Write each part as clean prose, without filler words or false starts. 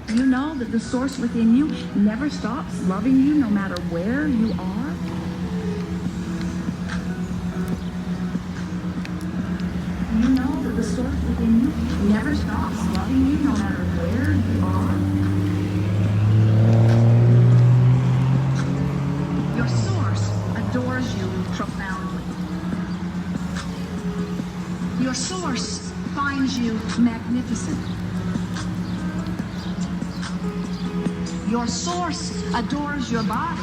Do you know that the source within you never stops loving you no matter where you are? Do you know that the source within you never stops loving you no matter where you are? Your source adores you profoundly. Your source finds you magnificent. Your source adores your body.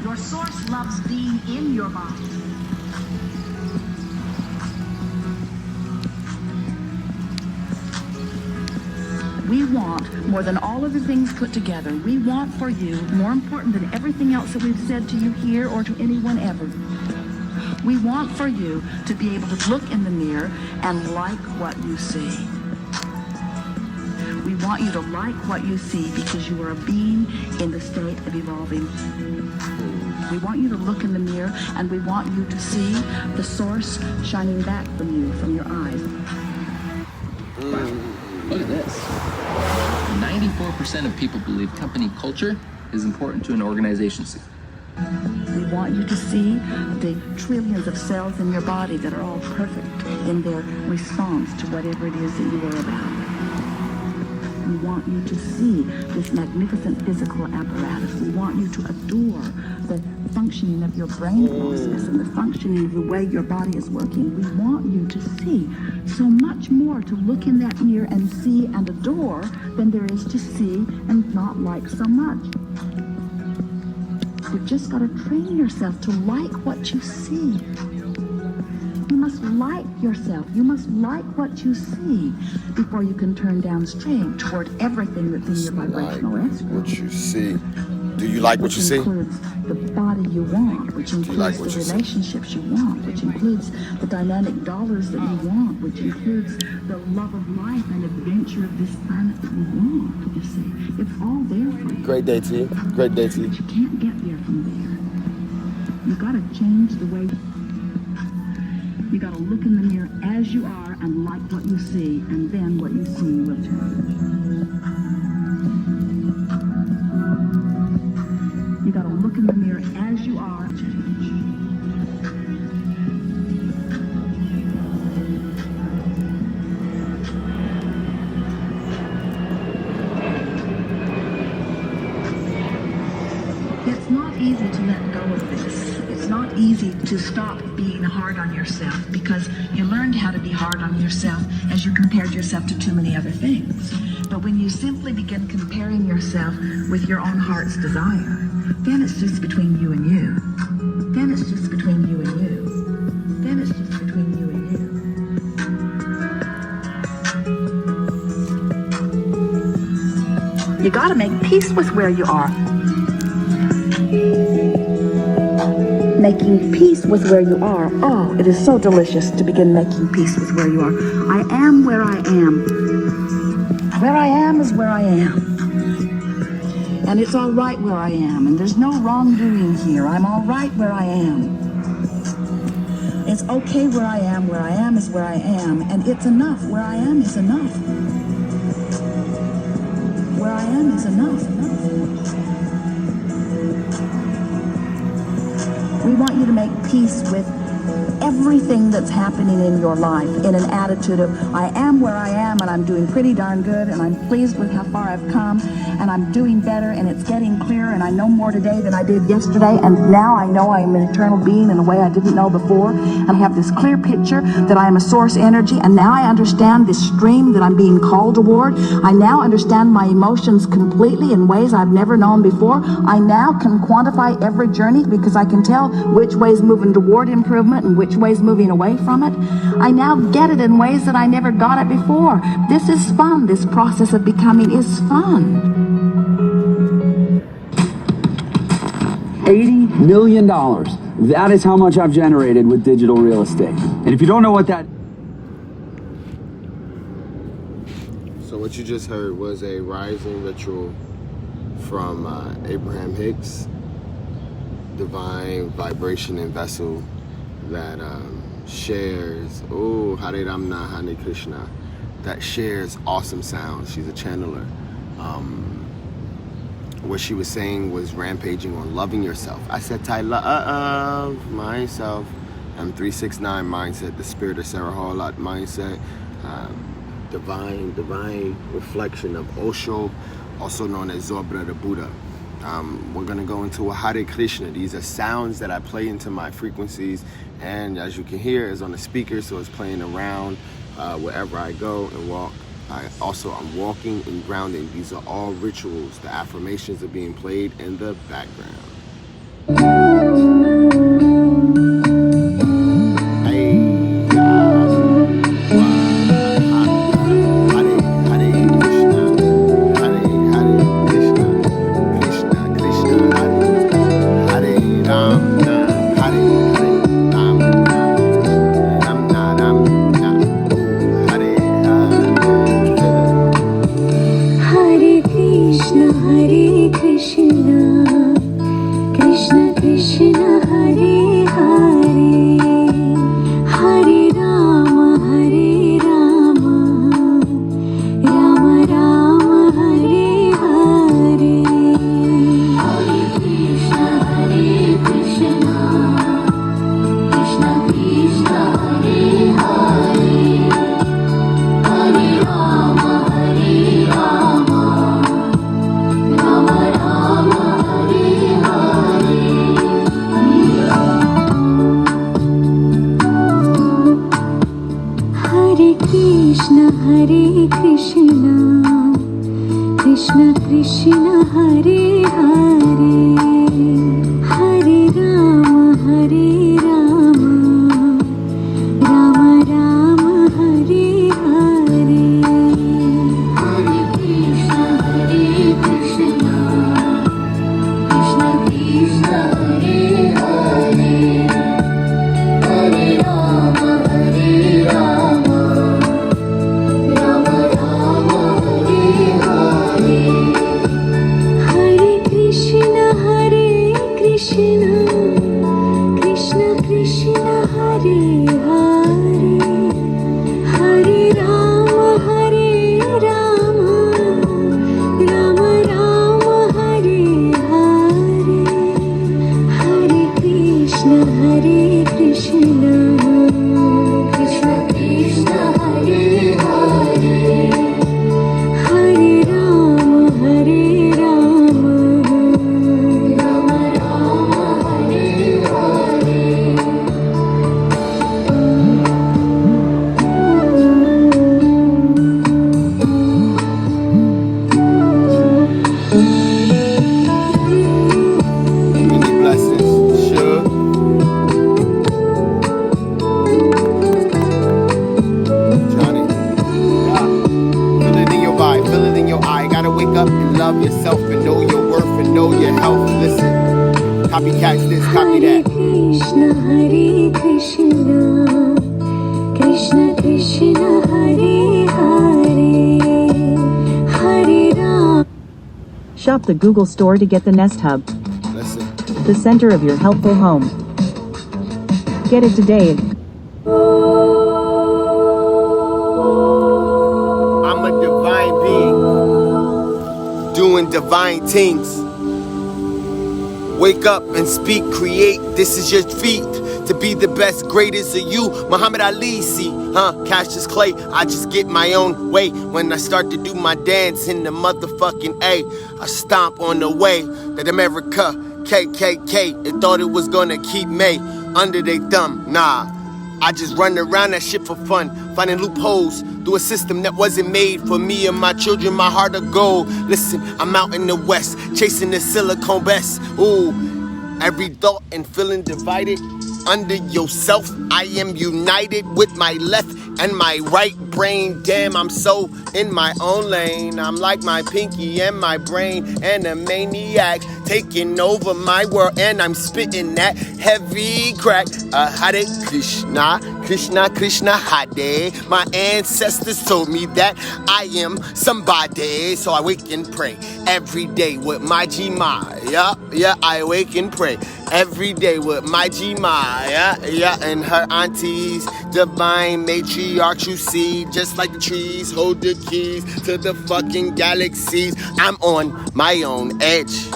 Your source loves being in your body. We want, more than all of the things put together, we want for you, more important than everything else that we've said to you here or to anyone ever, we want for you to be able to look in the mirror and like what you see. We want you to like what you see because you are a being in the state of evolving. We want you to look in the mirror and we want you to see the source shining back from you, from your eyes. Wow. Look at this. 94% of people believe company culture is important to an organization's success. We want you to see the trillions of cells in your body that are all perfect in their response to whatever it is that you are about. We want you to see this magnificent physical apparatus. We want you to adore the functioning of your brain process and the functioning of the way your body is working. We want you to see so much more to look in that mirror and see and adore than there is to see and not like so much. You've just got to train yourself to like what you see. You must like yourself. You must like what you see before you can turn downstream toward everything that's in your vibrational escrow. What you see. Do you like what you see? Which includes the body you want, which includes the relationships you want, which includes the dynamic dollars that you want, which includes the love of life and adventure of this planet that you want, you see. It's all there for you. Great day to you. Great day to you. But you can't get there from there. You got to change the way. You got to look in the mirror as you are and like what you see, and then what you see will change. You got to look in the mirror as you are and change. It's not easy to let go of this. It's not easy to stop being hard on yourself because you learned how to be hard on yourself as you compared yourself to too many other things. But when you simply begin comparing yourself with your own heart's desire, then it's just between you and you. Then it's just between you and you. Then it's just between you and you. You gotta make peace with where you are. Making peace with where you are. Oh, it is so delicious to begin making peace with where you are. I am where I am. Where I am is where I am. And it's all right where I am. And there's no wrongdoing here. I'm all right where I am. It's okay where I am. Where I am is where I am. And it's enough. Where I am is enough. Where I am is enough. We want you to make peace with everything that's happening in your life in an attitude of, I am where I am and I'm doing pretty darn good and I'm pleased with how far I've come and I'm doing better and it's getting clearer and I know more today than I did yesterday and now I know I am an eternal being in a way I didn't know before and I have this clear picture that I am a source energy and now I understand this stream that I'm being called toward. I now understand my emotions completely in ways I've never known before. I now can quantify every journey because I can tell which way is moving toward improvement and which way is moving away from it. I now get it in ways that I never got it before. This is fun. This process of becoming is fun. $80 million. That is how much I've generated with digital real estate. And if you don't know what that... So what you just heard was a rising ritual from Abraham Hicks, divine vibration and vessel that shares, Hare Rahm-Nah, Hare Krish-Nah, that shares awesome sounds. She's a channeler. What she was saying was rampaging on loving yourself. I said, I love myself. I'm 369 mindset, the spirit of Sarah Harlot mindset, divine reflection of Osho, also known as Zobra the Buddha. We're gonna go into a Hare Krishna. These are sounds that I play into my frequencies, and as you can hear, it's on the speaker, so it's playing around wherever I go and walk. I'm walking and grounding. These are all rituals. The affirmations are being played in the background. Copycats this, copy that. Hare Krishna, Krishna Krishna, Hare Hare, Hare Ram. Shop the Google Store to get the Nest Hub. Listen. The center of your helpful home. Get it today. I'm a divine being, doing divine things. Wake up and speak, create, this is your feat. To be the best, greatest of you, Muhammad Ali, see, Cassius Clay, I just get my own way. When I start to do my dance in the motherfucking A, I stomp on the way that America, KKK, they thought it was gonna keep me under their thumb. Nah, I just run around that shit for fun, finding loopholes through a system that wasn't made for me and my children, my heart of gold. Listen, I'm out in the west, chasing the silicone best. Ooh, every thought and feeling divided. Under yourself, I am united with my left and my right brain. Damn, I'm so in my own lane. I'm like my pinky and my brain and a maniac taking over my world, and I'm spitting that heavy crack. Hare Krishna, Krish-Nah, Krish-Nah, Hade. My ancestors told me that I am somebody. So I wake and pray every day with my G-Ma. Yeah, I wake and pray every day with my G-Ma. Yeah, and her aunties, divine matriarchs you see. Just like the trees, hold the keys to the fucking galaxies. I'm on my own edge.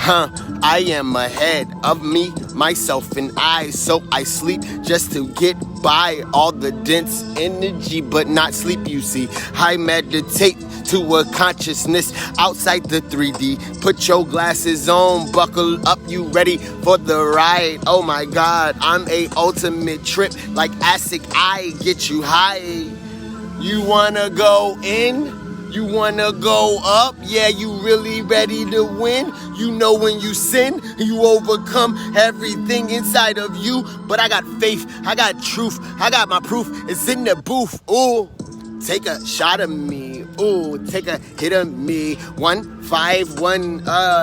I am ahead of me, myself, and I. So I sleep just to get by all the dense energy, but not sleep, you see. I meditate to a consciousness outside the 3D. Put your glasses on, buckle up, you ready for the ride. Oh my God, I'm a ultimate trip. Like acid, I get you high. You wanna go in? You wanna go up? Yeah, you really ready to win? You know when you sin, you overcome everything inside of you. But I got faith, I got truth, I got my proof. It's in the booth. Ooh, take a shot of me. Ooh, take a hit of me. 151,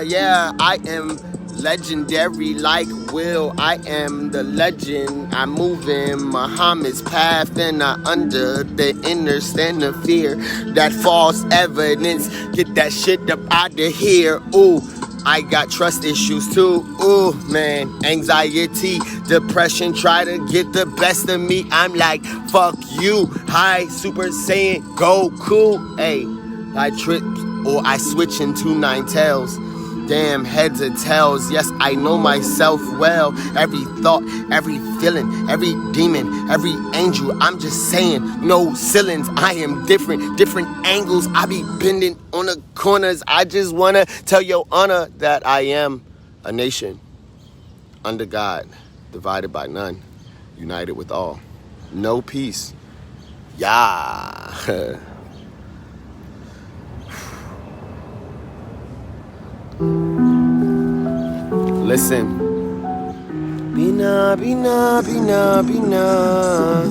yeah, I am legendary like Will. I am the legend. I move in Muhammad's path, and I under the understand the fear. That false evidence, get that shit up out of here. Ooh, I got trust issues too. Ooh, man, anxiety, depression, try to get the best of me. I'm like, fuck you. Hi, Super Saiyan, Goku. Hey, I trip or I switch into 9 tails. Damn, heads or tails, yes, I know myself well. Every thought, every feeling, every demon, every angel, I'm just saying, no ceilings. I am different angles. I be bending on the corners. I just wanna tell your honor that I am a nation under God, divided by none, united with all. No peace. Yeah. Listen. Bina, bina, bina, bina.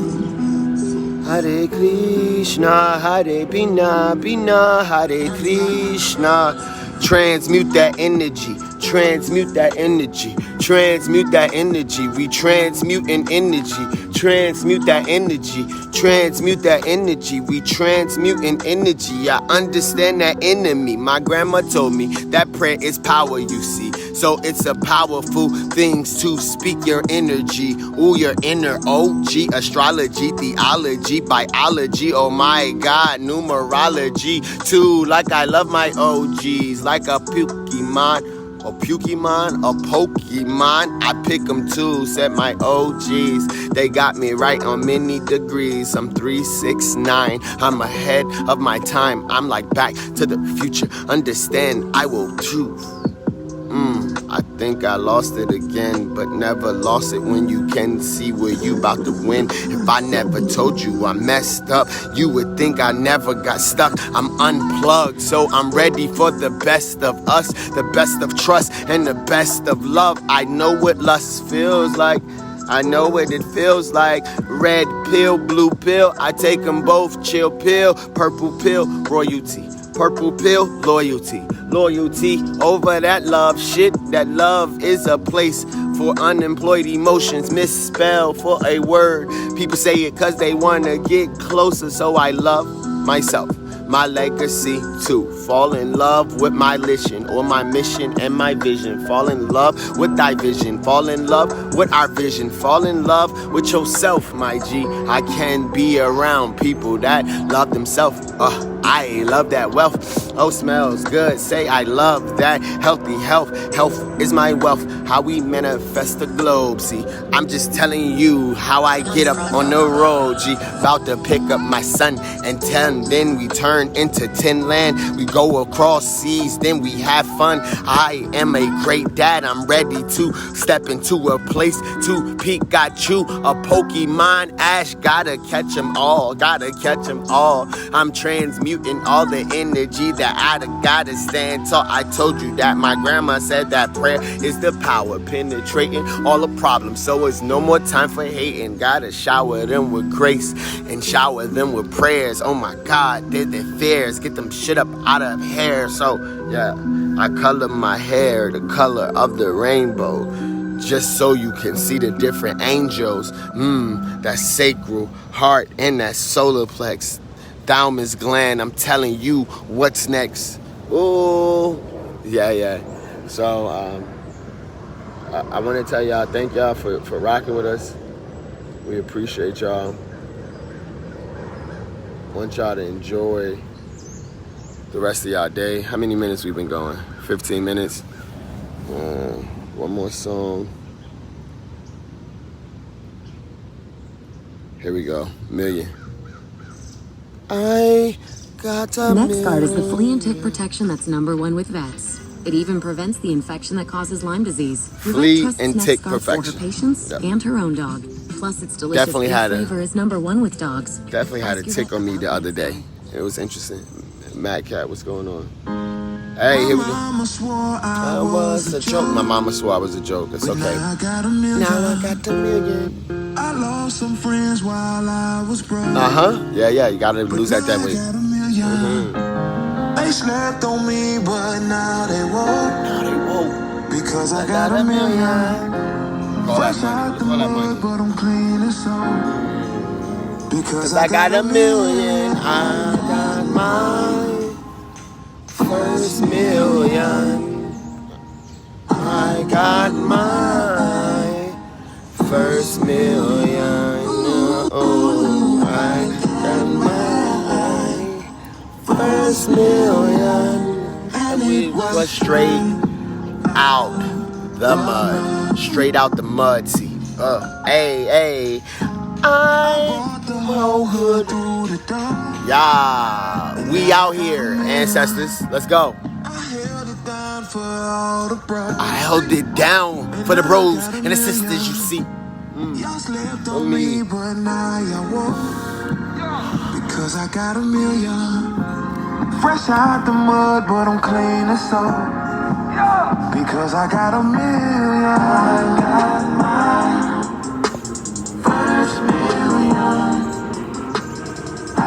Hare Krishna, Hare Bina, Bina, Hare Krishna. Transmute that energy. Transmute that energy. Transmute that energy. We transmute an energy. Transmute that energy. Transmute that energy. We transmute an energy. I understand that enemy. My grandma told me that prayer is power, you see. So it's a powerful thing to speak your energy. Ooh, your inner OG. Astrology, theology, biology. Oh my God, numerology. Too, like I love my OGs. Like a Pokemon. A Pokemon, a Pokemon, I pick them too, said my OGs. They got me right on many degrees. I'm 369, I'm ahead of my time. I'm like back to the future, understand I will choose. I think I lost it again, but never lost it when you can see where you about to win. If I never told you I messed up, you would think I never got stuck. I'm unplugged, so I'm ready for the best of us, the best of trust, and the best of love. I know what lust feels like. I know what it feels like. Red pill, blue pill, I take them both. Chill pill, purple pill, royalty. Purple pill, loyalty. Loyalty over that love shit. That love is a place for unemployed emotions. Misspelled for a word. People say it cause they wanna get closer. So I love myself. My legacy to fall in love with my mission or my mission and my vision. Fall in love with thy vision. Fall in love with our vision. Fall in love with yourself, my G. I can be around people that love themselves. I love that wealth. Oh, smells good. Say I love that healthy health. Health is my wealth. How we manifest the globe. See, I'm just telling you how I get up on the road. G, about to pick up my son and 10. Then we turn into 10 land. We go across seas. Then we have fun. I am a great dad. I'm ready to step into a place to peak. Got you a Pokemon. Ash, gotta catch them all. Gotta catch them all. I'm transmuting all the energy that I gotta stand tall. I told you that my grandma said that prayer is the power penetrating all the problems. So it's no more time for hating. Gotta shower them with grace and shower them with prayers. Oh my God, they're their fears. Get them shit up out of hair. So yeah, I color my hair the color of the rainbow. just so you can see the different angels. That sacral heart and that solar plex, thalamus gland. I'm telling you what's next. Oh, yeah. So I want to tell y'all, thank y'all for rocking with us. We appreciate y'all. Want y'all to enjoy the rest of y'all day. How many minutes we've been going? 15 minutes. One more song. Here we go. Million. I got a Next card is the million. flea and tick protection that's #1 with vets. It even prevents the infection that causes Lyme disease. Your Flea vet trusts and Next tick Scarf for her perfection. patients Yep. and her own dog. Plus, its delicious Definitely beef had a- flavor is #1 with dogs. Definitely had a Ask your tick vet on me about the other Next day. It was interesting. Mad Cat, what's going on? Hey, here we go. I was a joke. My mama swore I was a joke. It's okay. Now I got a million. Now I got the million. I lost some friends while I was broke. Yeah. You gotta lose that way. Got a million. They slept on me, but now they woke. Now they woke. Because I got a million. All that Fresh out the money. All that mud, money. but I'm clean as soul. Because I got a million. I got my first million. I got my first million. Oh, I got my first million. And it was straight out the mud. Straight out the mud, see. Hey. I the whole hood through the door. Yeah, we out here, ancestors. Let's go. I held it down for all the bros. I held it down for the bros and the sisters you see. Y'all slept on me, but now y'all woke. Because I got a million. Fresh out the mud, but I'm clean as soul. Because I got a million. I got my first million. I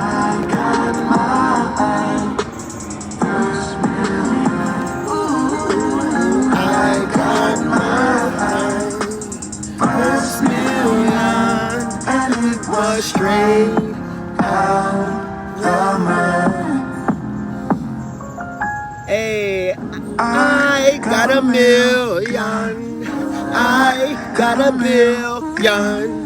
got my first million. Ooh, I got my first million. And it was straight out the mud. Hey, I got a million. I got a billion.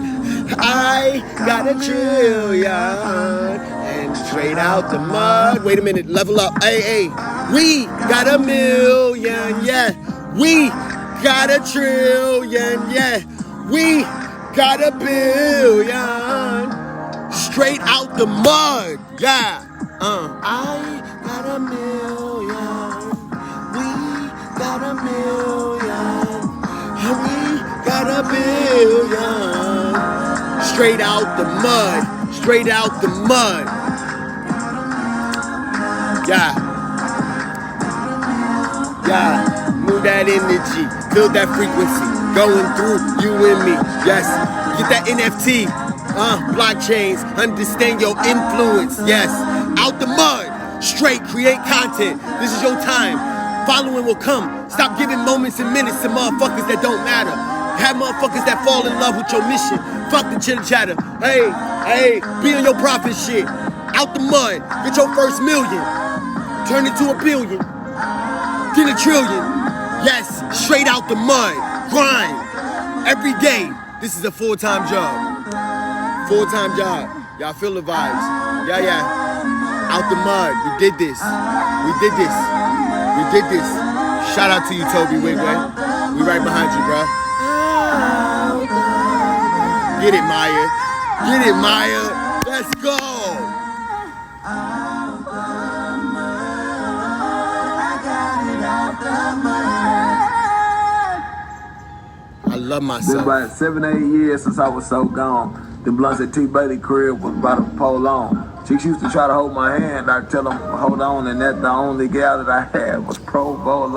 I got a trillion. And straight out the mud. Wait a minute, level up. Hey. We got a million, yeah. We got a trillion, yeah. We got a billion. Straight out the mud, yeah. I got a million. We got a million. We got a billion. Straight out the mud. Straight out the mud. Yeah. Move that energy. Feel that frequency. Going through you and me. Yes. Get that NFT. Blockchains. Understand your influence. Yes. Out the mud. Straight. Create content. This is your time. Following will come. Stop giving moments and minutes to motherfuckers that don't matter. Have motherfuckers that fall in love with your mission. Fuck the chitter chatter. Hey, be on your profit shit. Out the mud. Get your first million. Turn it to a billion. Get a trillion. Yes, straight out the mud. Grind. Every day. This is a full-time job. Full-time job. Y'all feel the vibes. Yeah. Out the mud. We did this. Shout out to you, Toby Wigway. We right behind you, bro. Get it, Maya. Let's go. I love myself. Been about 7-8 years since I was so gone. The blunts at T-Buddy crib was about to pull on. Chicks used to try to hold my hand. I'd tell them, hold on, and that the only gal that I had was pro volone.